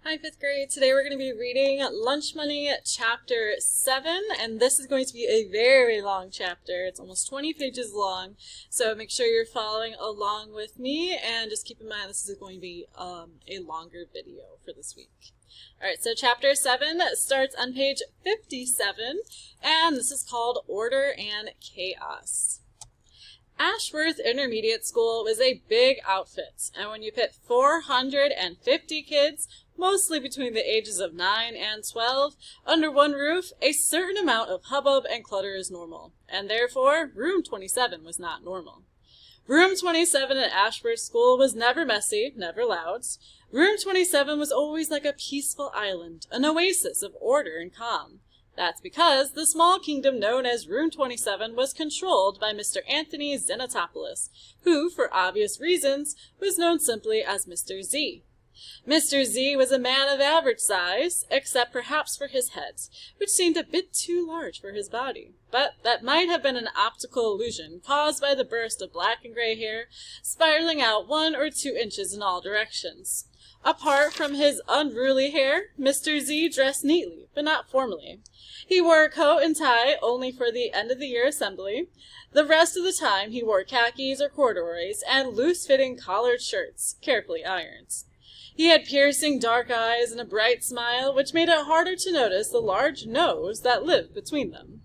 Hi, 5th grade. Today we're going to be reading Lunch Money Chapter 7, and this is going to be a very long chapter. It's almost 20 pages long, so make sure you're following along with me, and just keep in mind this is going to be a longer video for this week. Alright, so Chapter 7 starts on page 57, and this is called Order and Chaos. Ashworth Intermediate School was a big outfit, and when you put 450 kids, mostly between the ages of 9 and 12, under one roof, a certain amount of hubbub and clutter is normal, and therefore Room 27 was not normal. Room 27 at Ashworth School was never messy, never loud. Room 27 was always like a peaceful island, an oasis of order and calm. That's because the small kingdom known as Room 27 was controlled by Mr. Anthony Xenotopoulos, who, for obvious reasons, was known simply as Mr. Z. Mr. Z was a man of average size, except perhaps for his head, which seemed a bit too large for his body. But that might have been an optical illusion caused by the burst of black and gray hair spiraling out 1 or 2 inches in all directions. Apart from his unruly hair, Mr. Z dressed neatly, but not formally. He wore a coat and tie only for the end-of-the-year assembly. The rest of the time he wore khakis or corduroys and loose-fitting collared shirts, carefully ironed. He had piercing dark eyes and a bright smile, which made it harder to notice the large nose that lived between them.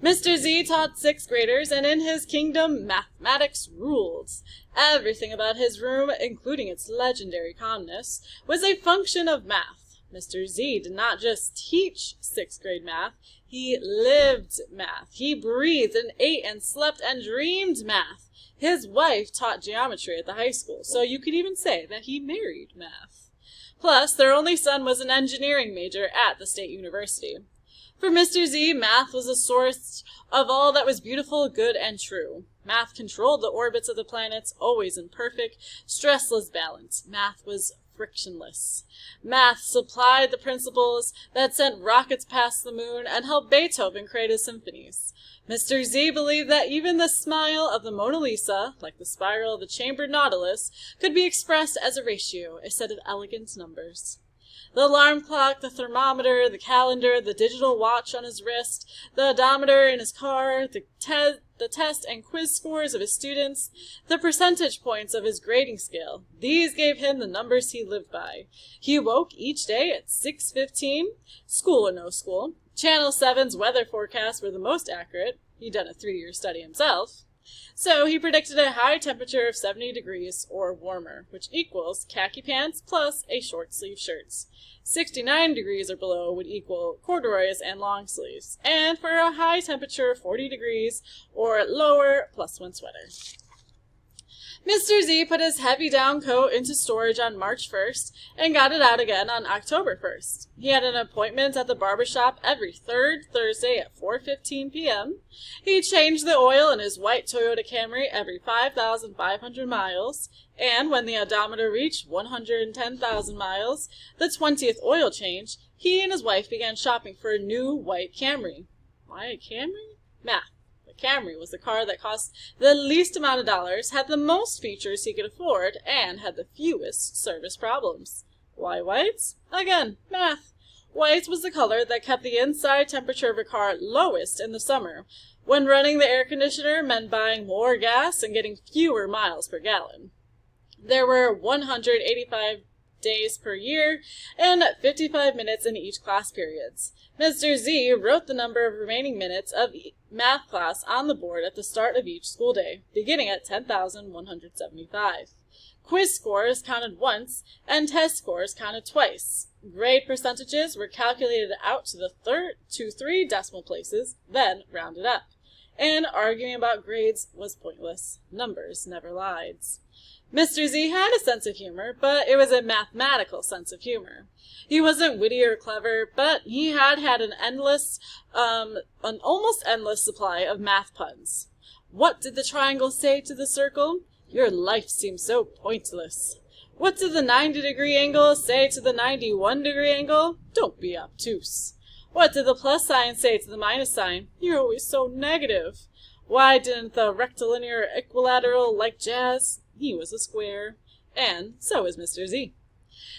Mr. Z taught 6th graders, and in his kingdom, mathematics ruled. Everything about his room, including its legendary calmness, was a function of math. Mr. Z did not just teach 6th grade math, he lived math. He breathed and ate and slept and dreamed math. His wife taught geometry at the high school, so you could even say that he married math. Plus, their only son was an engineering major at the State University. For Mr. Z, math was a source of all that was beautiful, good, and true. Math controlled the orbits of the planets, always in perfect, stressless balance. Math was frictionless. Math supplied the principles that sent rockets past the moon and helped Beethoven create his symphonies. Mr. Z believed that even the smile of the Mona Lisa, like the spiral of the chambered nautilus, could be expressed as a ratio, a set of elegant numbers. The alarm clock, the thermometer, the calendar, the digital watch on his wrist, the odometer in his car, the test and quiz scores of his students, the percentage points of his grading scale, these gave him the numbers he lived by. He woke each day at 6:15, school or no school. Channel 7's weather forecasts were the most accurate. He'd done a 3-year study himself. So he predicted a high temperature of 70 degrees or warmer, which equals khaki pants plus a short-sleeve shirt. 69 degrees or below would equal corduroys and long sleeves, and for a high temperature of 40 degrees or lower, plus 1 sweater. Mr. Z put his heavy down coat into storage on March 1st and got it out again on October 1st. He had an appointment at the barber shop every 3rd Thursday at 4:15 p.m. He changed the oil in his white Toyota Camry every 5,500 miles, and when the odometer reached 110,000 miles, the 20th oil change, he and his wife began shopping for a new white Camry. Why a Camry? Math. Camry was the car that cost the least amount of dollars, had the most features he could afford, and had the fewest service problems. Why whites? Again, math. White was the color that kept the inside temperature of a car lowest in the summer, when running the air conditioner meant buying more gas and getting fewer miles per gallon. There were 185 days per year, and 55 minutes in each class periods. Mr. Z wrote the number of remaining minutes of math class on the board at the start of each school day, beginning at 10,175. Quiz scores counted once, and test scores counted twice. Grade percentages were calculated out to 3 decimal places, then rounded up. And arguing about grades was pointless. Numbers never lied. Mr. Z had a sense of humor, but it was a mathematical sense of humor. He wasn't witty or clever, but he had an almost endless supply of math puns. What did the triangle say to the circle? Your life seems so pointless. What did the 90-degree angle say to the 91-degree angle? Don't be obtuse. What did the plus sign say to the minus sign? You're always so negative. Why didn't the rectilinear equilateral like jazz? He was a square. And so is Mr. Z.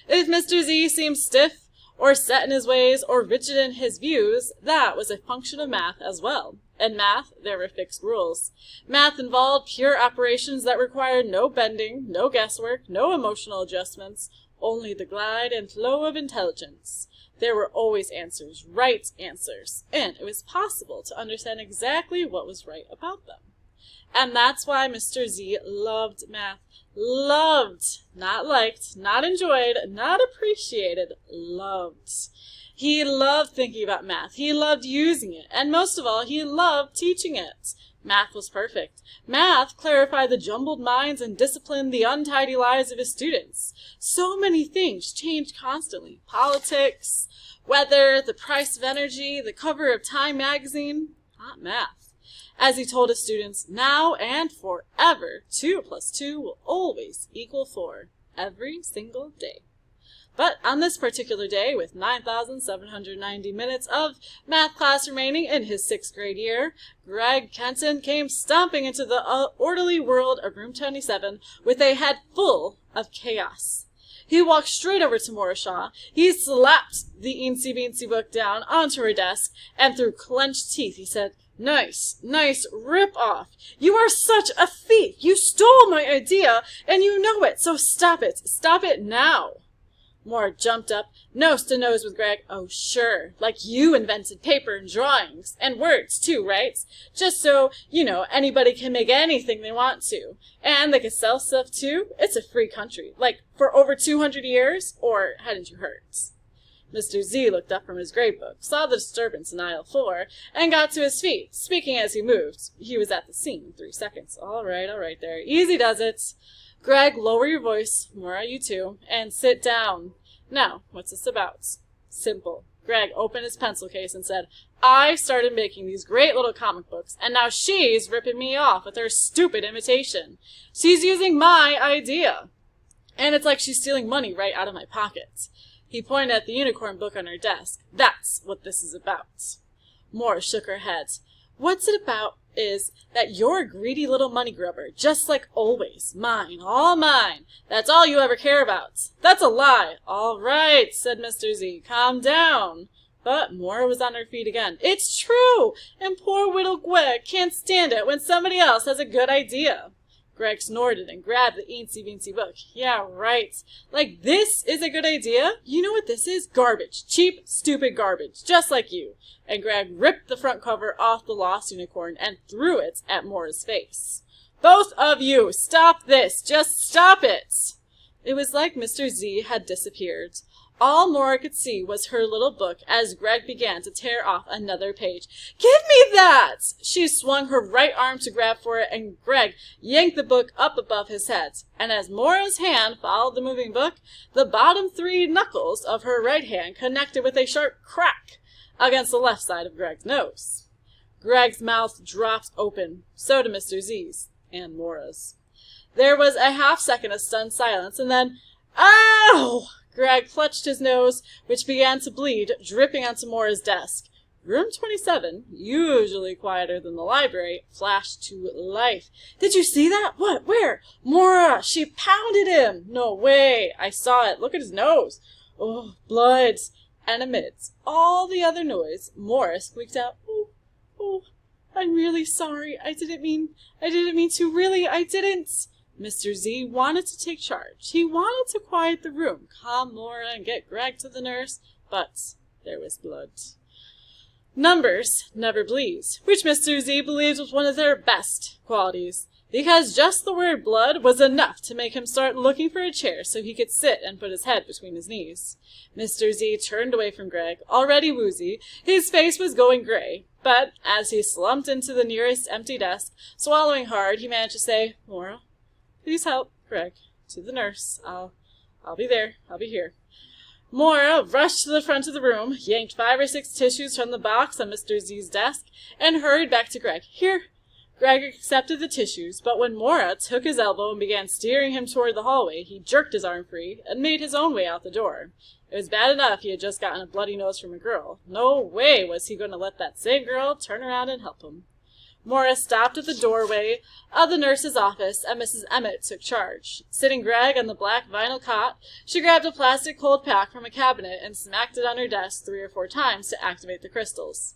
If Mr. Z seemed stiff, or set in his ways, or rigid in his views, that was a function of math as well. In math, there were fixed rules. Math involved pure operations that required no bending, no guesswork, no emotional adjustments, only the glide and flow of intelligence. There were always answers, right answers, and it was possible to understand exactly what was right about them. And that's why Mr. Z loved math. Loved. Not liked, not enjoyed, not appreciated. Loved. He loved thinking about math. He loved using it. And most of all, he loved teaching it. Math was perfect. Math clarified the jumbled minds and disciplined the untidy lives of his students. So many things changed constantly. Politics, weather, the price of energy, the cover of Time magazine. Not math. As he told his students, now and forever, 2 + 2 will always equal 4, every single day. But on this particular day, with 9,790 minutes of math class remaining in his 6th grade year, Greg Kenton came stomping into the orderly world of room 27 with a head full of chaos. He walked straight over to Mora Shaw. He slapped the Eensy Beensy book down onto her desk, and through clenched teeth he said, Nice, rip-off. You are such a thief. You stole my idea, and you know it, so stop it. Stop it now. Mora jumped up, nose to nose with Greg. Oh, sure, like you invented paper and drawings, and words, too, right? Just so, anybody can make anything they want to. And they can sell stuff, too. It's a free country, like for over 200 years, or hadn't you heard? Mr. Z looked up from his grade book, saw the disturbance in aisle 4, and got to his feet, speaking as he moved. He was at the scene in 3 seconds. All right there. Easy does it. Greg, lower your voice. Mora, you too. And sit down. Now, what's this about? Simple. Greg opened his pencil case and said, I started making these great little comic books, and now she's ripping me off with her stupid imitation. She's using my idea. And it's like she's stealing money right out of my pocket. He pointed at the unicorn book on her desk. That's what this is about. Mora shook her head. What's it about is that you're a greedy little money grubber, just like always. Mine, all mine. That's all you ever care about. That's a lie. All right, said Mr. Z. Calm down. But Mora was on her feet again. It's true, and poor little Greg can't stand it when somebody else has a good idea. Greg snorted and grabbed the Eensy Beensy book. Yeah, right. Like, this is a good idea? You know what this is? Garbage. Cheap, stupid garbage. Just like you. And Greg ripped the front cover off the lost unicorn and threw it at Mora's face. Both of you, stop this. Just stop it. It was like Mr. Z had disappeared. All Mora could see was her little book as Greg began to tear off another page. Give me that! She swung her right arm to grab for it, and Greg yanked the book up above his head. And as Mora's hand followed the moving book, the bottom 3 knuckles of her right hand connected with a sharp crack against the left side of Greg's nose. Greg's mouth dropped open. So did Mr. Z's and Mora's. There was a half-second of stunned silence, and then, ow! Greg clutched his nose, which began to bleed, dripping onto Mora's desk. Room 27, usually quieter than the library, flashed to life. Did you see that? What? Where? Mora! She pounded him! No way! I saw it. Look at his nose. Oh, blood! And amidst all the other noise, Mora squeaked out, Oh, I'm really sorry. I didn't mean to. Really, I didn't. Mr. Z wanted to take charge. He wanted to quiet the room, calm Mora, and get Greg to the nurse, but there was blood. Numbers never bleed, which Mr. Z believed was one of their best qualities, because just the word blood was enough to make him start looking for a chair so he could sit and put his head between his knees. Mr. Z turned away from Greg, already woozy. His face was going gray, but as he slumped into the nearest empty desk, swallowing hard, he managed to say, Mora, please help Greg to the nurse. I'll be there. I'll be here. Mora rushed to the front of the room, yanked 5 or 6 tissues from the box on Mr. Z's desk, and hurried back to Greg. Here. Greg accepted the tissues, but when Mora took his elbow and began steering him toward the hallway, he jerked his arm free and made his own way out the door. It was bad enough he had just gotten a bloody nose from a girl. No way was he going to let that same girl turn around and help him. Morris stopped at the doorway of the nurse's office, and Mrs. Emmett took charge. Sitting Greg on the black vinyl cot, she grabbed a plastic cold pack from a cabinet and smacked it on her desk 3 or 4 times to activate the crystals.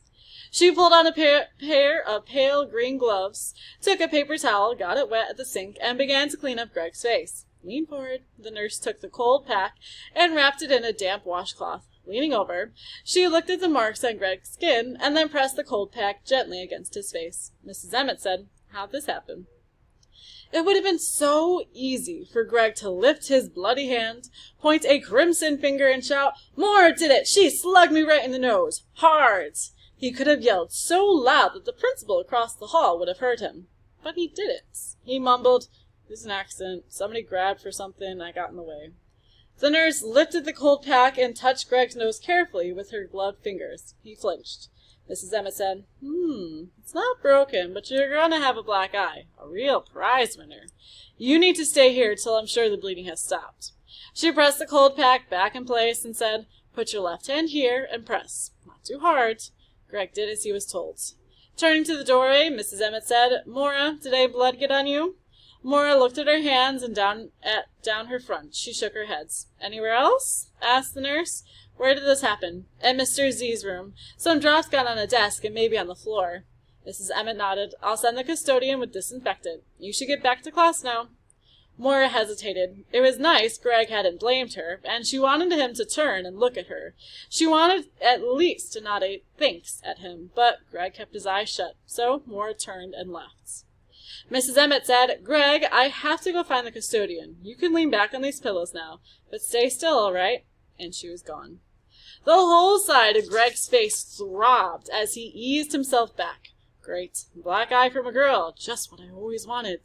She pulled on a pair of pale green gloves, took a paper towel, got it wet at the sink, and began to clean up Greg's face. Lean forward. The nurse took the cold pack and wrapped it in a damp washcloth. Leaning over, she looked at the marks on Greg's skin and then pressed the cold pack gently against his face. Mrs. Emmett said, "How'd this happen?" It would have been so easy for Greg to lift his bloody hand, point a crimson finger, and shout, "Moore did it! She slugged me right in the nose! Hard!" He could have yelled so loud that the principal across the hall would have heard him. But he didn't. He mumbled, "It was an accident. Somebody grabbed for something. I got in the way." The nurse lifted the cold pack and touched Greg's nose carefully with her gloved fingers. He flinched. Mrs. Emmett said, "It's not broken, but you're going to have a black eye. A real prize winner. You need to stay here till I'm sure the bleeding has stopped." She pressed the cold pack back in place and said, "Put your left hand here and press. Not too hard." Greg did as he was told. Turning to the doorway, Mrs. Emmett said, "Mora, did any blood get on you?" Mora looked at her hands and down her front. She shook her head. "Anywhere else?" asked the nurse. "Where did this happen?" "At Mr. Z's room. Some drops got on a desk and maybe on the floor." Mrs. Emmett nodded. "I'll send the custodian with disinfectant. You should get back to class now." Mora hesitated. It was nice Greg hadn't blamed her, and she wanted him to turn and look at her. She wanted at least to nod a thanks at him, but Greg kept his eyes shut, so Mora turned and left. Mrs. Emmett said, "Greg, I have to go find the custodian. You can lean back on these pillows now, but stay still, all right?" And she was gone. The whole side of Greg's face throbbed as he eased himself back. Great. Black eye from a girl. Just what I always wanted.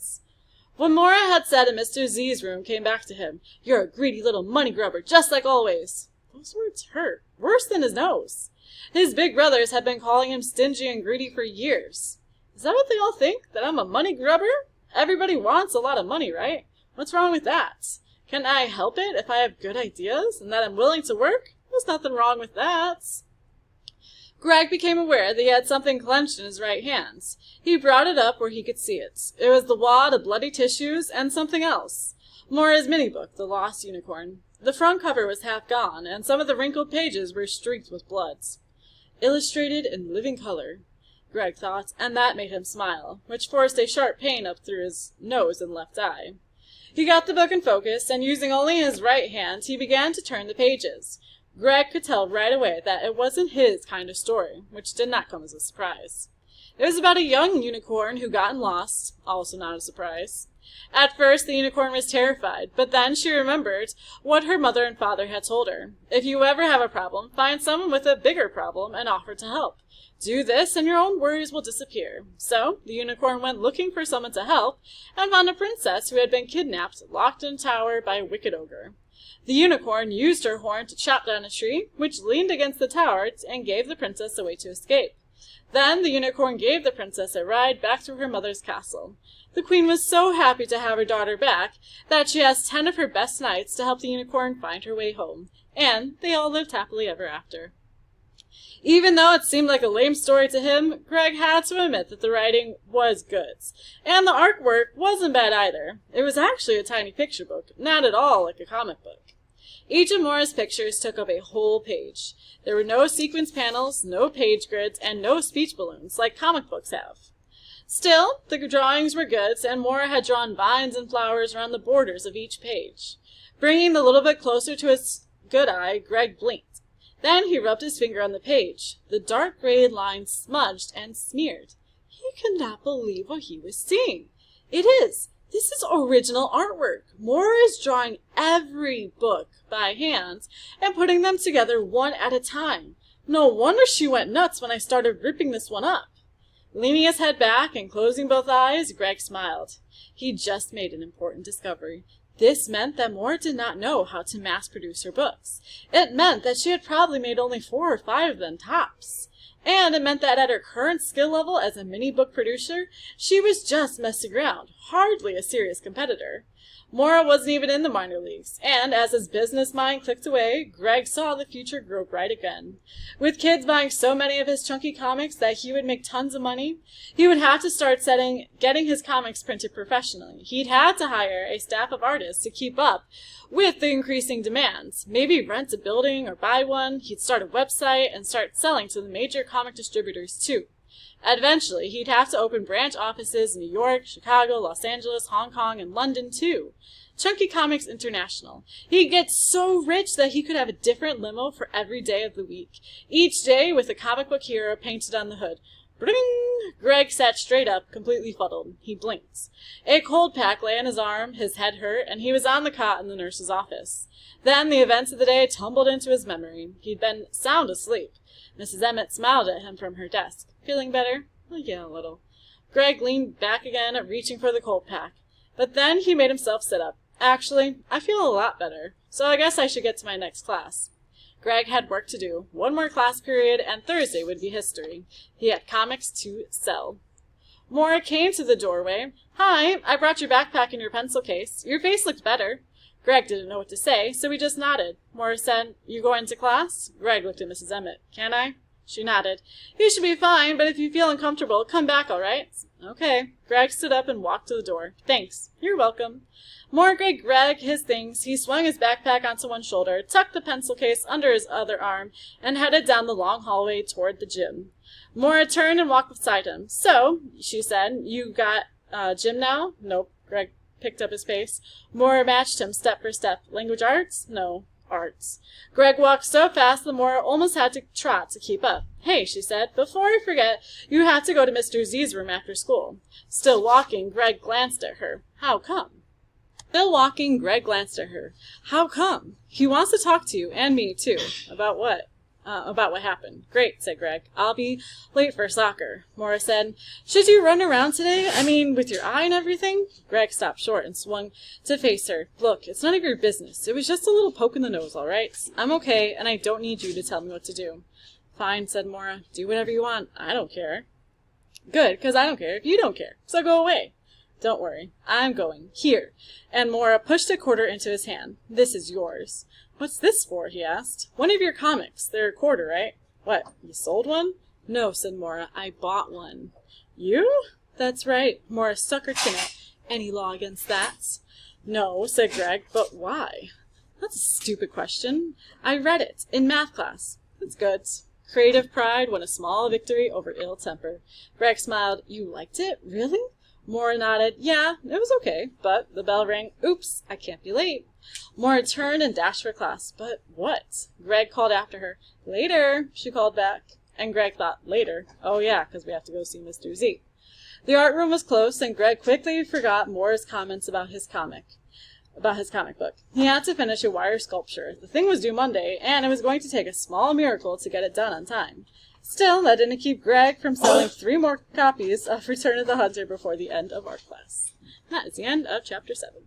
What Mora had said in Mr. Z's room came back to him. "You're a greedy little money grubber, just like always." Those words hurt. Worse than his nose. His big brothers had been calling him stingy and greedy for years. Is that what they all think? That I'm a money grubber? Everybody wants a lot of money, right? What's wrong with that? Can't I help it if I have good ideas and that I'm willing to work? There's nothing wrong with that. Greg became aware that he had something clenched in his right hand. He brought it up where he could see it. It was the wad of bloody tissues and something else. Mora's mini-book, The Lost Unicorn. The front cover was half gone, and some of the wrinkled pages were streaked with blood. Illustrated in living color, Greg thought, and that made him smile, which forced a sharp pain up through his nose and left eye. He got the book in focus, and using only his right hand, he began to turn the pages. Greg could tell right away that it wasn't his kind of story, which did not come as a surprise. It was about a young unicorn who got lost, also not a surprise. At first, the unicorn was terrified, but then she remembered what her mother and father had told her. If you ever have a problem, find someone with a bigger problem and offer to help. Do this and your own worries will disappear. So, the unicorn went looking for someone to help and found a princess who had been kidnapped, locked in a tower by a wicked ogre. The unicorn used her horn to chop down a tree, which leaned against the tower and gave the princess a way to escape. Then the unicorn gave the princess a ride back to her mother's castle. The queen was so happy to have her daughter back that she asked 10 of her best knights to help the unicorn find her way home, and they all lived happily ever after. Even though it seemed like a lame story to him, Greg had to admit that the writing was good, and the artwork wasn't bad either. It was actually a tiny picture book, not at all like a comic book. Each of Mora's pictures took up a whole page. There were no sequence panels, no page grids, and no speech balloons like comic books have. Still, the drawings were good, and Mora had drawn vines and flowers around the borders of each page. Bringing the little bit closer to his good eye, Greg blinked. Then he rubbed his finger on the page. The dark gray lines smudged and smeared. He could not believe what he was seeing. It is! This is original artwork. Mora is drawing every book by hand and putting them together one at a time. No wonder she went nuts when I started ripping this one up. Leaning his head back and closing both eyes, Greg smiled. He'd just made an important discovery. This meant that Mora did not know how to mass-produce her books. It meant that she had probably made only 4 or 5 of them tops. And it meant that at her current skill level as a mini-book producer, she was just messing around, hardly a serious competitor. Maura wasn't even in the minor leagues, and as his business mind clicked away, Greg saw the future grow bright again. With kids buying so many of his chunky comics that he would make tons of money, he would have to start getting his comics printed professionally. He'd had to hire a staff of artists to keep up with the increasing demands. Maybe rent a building or buy one. He'd start a website and start selling to the major comic distributors too. Eventually, he'd have to open branch offices in New York, Chicago, Los Angeles, Hong Kong, and London, too. Chunky Comics International. He'd get so rich that he could have a different limo for every day of the week, each day with a comic book hero painted on the hood. Bring! Greg sat straight up, completely fuddled. He blinked. A cold pack lay on his arm, his head hurt, and he was on the cot in the nurse's office. Then the events of the day tumbled into his memory. He'd been sound asleep. Mrs. Emmett smiled at him from her desk. Feeling better? Well, yeah, a little. Greg leaned back again, reaching for the cold pack. But then he made himself sit up. Actually, I feel a lot better, so I guess I should get to my next class. Greg had work to do. One more class period, and Thursday would be history. He had comics to sell. Maura came to the doorway. Hi, I brought your backpack and your pencil case. Your face looked better. Greg didn't know what to say, so he just nodded. Maura said, You going to class? Greg looked at Mrs. Emmett. Can I? She nodded. You should be fine, but if you feel uncomfortable, come back, all right? Okay. Greg stood up and walked to the door. Thanks. You're welcome. Maura gave Greg his things. He swung his backpack onto one shoulder, tucked the pencil case under his other arm, and headed down the long hallway toward the gym. Maura turned and walked beside him. So, she said, you got gym now? Nope. Greg picked up his pace. Maura matched him step for step. Language arts? No. Arts. Greg walked so fast that Maura almost had to trot to keep up. Hey, she said, before I forget, you have to go to Mr. Z's room after school. Still walking, Greg glanced at her. How come? Still walking, Greg glanced at her. How come? He wants to talk to you, and me, too. About what? About what happened. Great, said Greg. I'll be late for soccer. Maura said, should you run around today? I mean, with your eye and everything? Greg stopped short and swung to face her. Look, it's none of your business. It was just a little poke in the nose, all right? I'm okay, and I don't need you to tell me what to do. Fine, said Maura. Do whatever you want. I don't care. Good, because I don't care if you don't care. So go away. Don't worry. I'm going. Here. And Maura pushed a quarter into his hand. This is yours. What's this for? He asked. One of your comics. They're a quarter, right? What, you sold one? No, said Maura. I bought one. You? That's right. Maura stuck her chin out. Any law against that? No, said Greg. But why? That's a stupid question. I read it in math class. That's good. Creative pride won a small victory over ill temper. Greg smiled. You liked it? Really? Maura nodded. Yeah, it was okay, but the bell rang. Oops, I can't be late. Maura turned and dashed for class. But what? Greg called after her. Later, she called back. And Greg thought, later? Oh yeah, because we have to go see Mr. Z. The art room was closed, and Greg quickly forgot Maura's comments about his comic book. He had to finish a wire sculpture. The thing was due Monday, and it was going to take a small miracle to get it done on time. Still, that didn't keep Greg from selling 3 more copies of Return of the Hunter before the end of art class. That is the end of Chapter 7.